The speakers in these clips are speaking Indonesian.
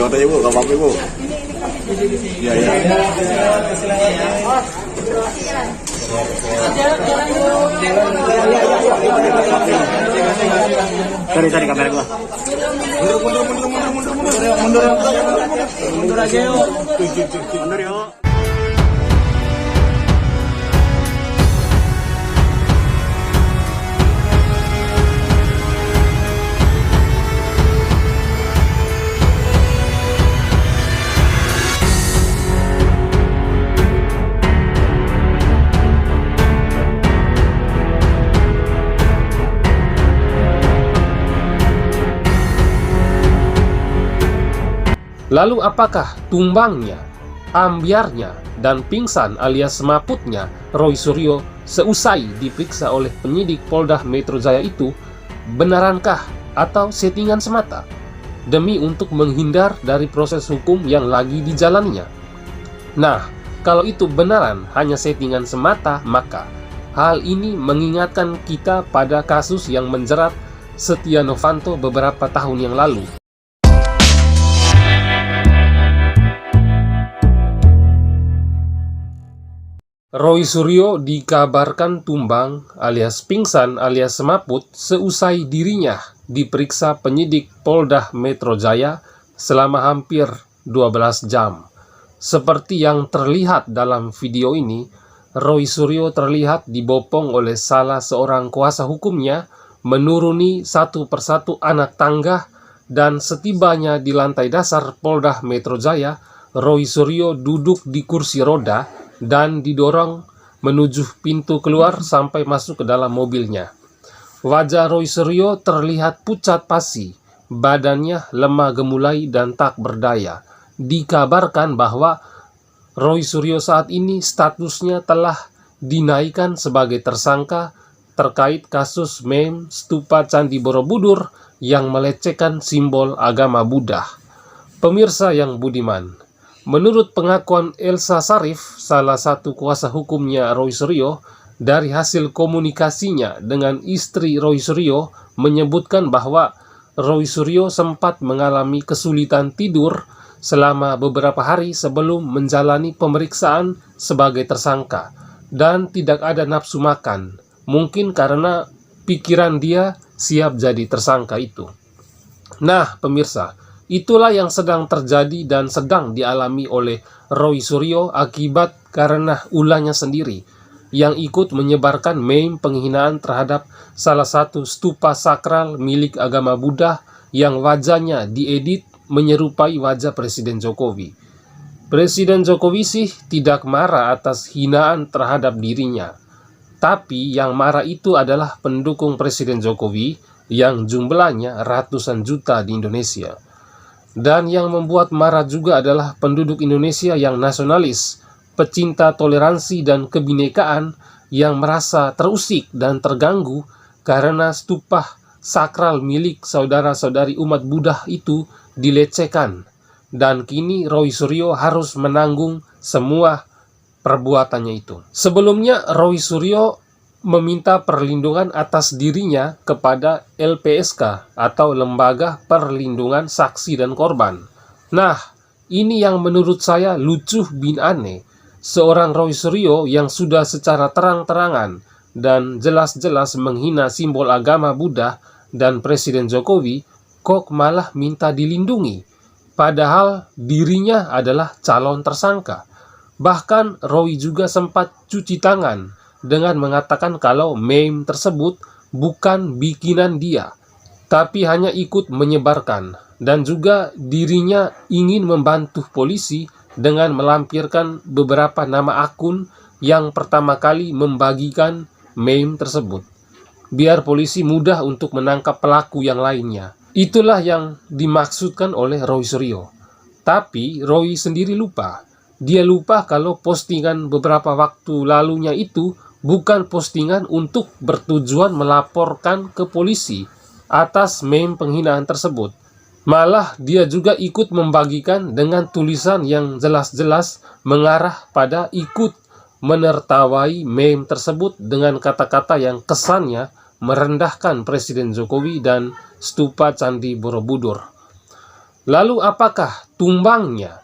foto ibu, gak apa-apa ibu. Iya iya. Sorry kamera gua. Mundur aja yuk. Mundur yuk. Lalu apakah tumbangnya, ambyarnya, dan pingsan alias semaputnya Roy Suryo seusai diperiksa oleh penyidik Polda Metro Jaya itu benarankah atau settingan semata demi untuk menghindar dari proses hukum yang lagi dijalaninya? Nah, kalau itu benaran hanya settingan semata, maka hal ini mengingatkan kita pada kasus yang menjerat Setia Novanto beberapa tahun yang lalu. Roy Suryo dikabarkan tumbang alias pingsan alias semaput seusai dirinya diperiksa penyidik Polda Metro Jaya selama hampir 12 jam. Seperti yang terlihat dalam video ini, Roy Suryo terlihat dibopong oleh salah seorang kuasa hukumnya menuruni satu persatu anak tangga, dan setibanya di lantai dasar Polda Metro Jaya, Roy Suryo duduk di kursi roda dan didorong menuju pintu keluar sampai masuk ke dalam mobilnya. Wajah Roy Suryo terlihat pucat pasi, badannya lemah gemulai dan tak berdaya. Dikabarkan bahwa Roy Suryo saat ini statusnya telah dinaikkan sebagai tersangka terkait kasus meme stupa Candi Borobudur yang melecehkan simbol agama Buddha. Pemirsa yang budiman, menurut pengakuan Elsa Sarif, salah satu kuasa hukumnya Roy Suryo, dari hasil komunikasinya dengan istri Roy Suryo menyebutkan bahwa Roy Suryo sempat mengalami kesulitan tidur selama beberapa hari sebelum menjalani pemeriksaan sebagai tersangka, dan tidak ada nafsu makan, mungkin karena pikiran dia siap jadi tersangka itu. Nah, pemirsa, itulah yang sedang terjadi dan sedang dialami oleh Roy Suryo akibat karena ulahnya sendiri yang ikut menyebarkan meme penghinaan terhadap salah satu stupa sakral milik agama Buddha yang wajahnya diedit menyerupai wajah Presiden Jokowi. Presiden Jokowi sih tidak marah atas hinaan terhadap dirinya, tapi yang marah itu adalah pendukung Presiden Jokowi yang jumlahnya ratusan juta di Indonesia. Dan yang membuat marah juga adalah penduduk Indonesia yang nasionalis, pecinta toleransi dan kebinekaan yang merasa terusik dan terganggu karena stupa sakral milik saudara-saudari umat Buddha itu dilecehkan. Dan kini Roy Suryo harus menanggung semua perbuatannya itu. Sebelumnya Roy Suryo meminta perlindungan atas dirinya kepada LPSK atau Lembaga Perlindungan Saksi dan Korban. Nah, ini yang menurut saya lucu bin aneh. Seorang Roy Suryo yang sudah secara terang-terangan dan jelas-jelas menghina simbol agama Buddha dan Presiden Jokowi, kok malah minta dilindungi, padahal dirinya adalah calon tersangka. Bahkan Roy juga sempat cuci tangan dengan mengatakan kalau meme tersebut bukan bikinan dia, tapi hanya ikut menyebarkan, dan juga dirinya ingin membantu polisi dengan melampirkan beberapa nama akun yang pertama kali membagikan meme tersebut, biar polisi mudah untuk menangkap pelaku yang lainnya. Itulah yang dimaksudkan oleh Roy Suryo. Tapi Roy sendiri lupa. Dia lupa kalau postingan beberapa waktu lalunya itu bukan postingan untuk bertujuan melaporkan ke polisi atas meme penghinaan tersebut. Malah dia juga ikut membagikan dengan tulisan yang jelas-jelas mengarah pada ikut menertawai meme tersebut dengan kata-kata yang kesannya merendahkan Presiden Jokowi dan stupa Candi Borobudur. Lalu apakah tumbangnya,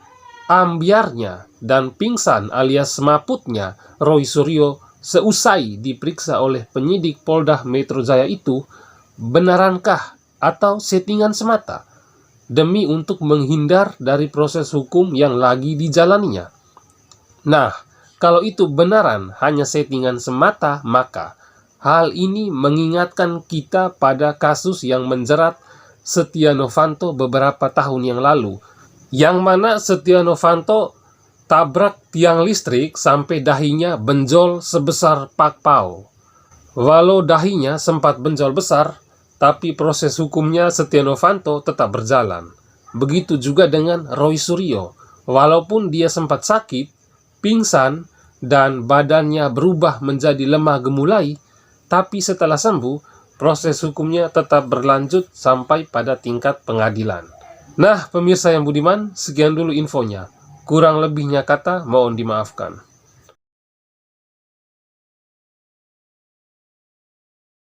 ambyarnya, dan pingsan alias semaputnya Roy Suryo seusai diperiksa oleh penyidik Polda Metro Jaya itu benarankah atau settingan semata demi untuk menghindar dari proses hukum yang lagi dijalaninya? Nah, kalau itu benaran hanya settingan semata, maka hal ini mengingatkan kita pada kasus yang menjerat Setia Novanto beberapa tahun yang lalu, yang mana Setia Novanto tabrak tiang listrik sampai dahinya benjol sebesar pakpao. Walau dahinya sempat benjol besar, tapi proses hukumnya Setia Novanto tetap berjalan. Begitu juga dengan Roy Suryo, walaupun dia sempat sakit, pingsan, dan badannya berubah menjadi lemah gemulai, tapi setelah sembuh, proses hukumnya tetap berlanjut sampai pada tingkat pengadilan. Nah, pemirsa yang budiman, sekian dulu infonya. Kurang lebihnya kata mohon dimaafkan.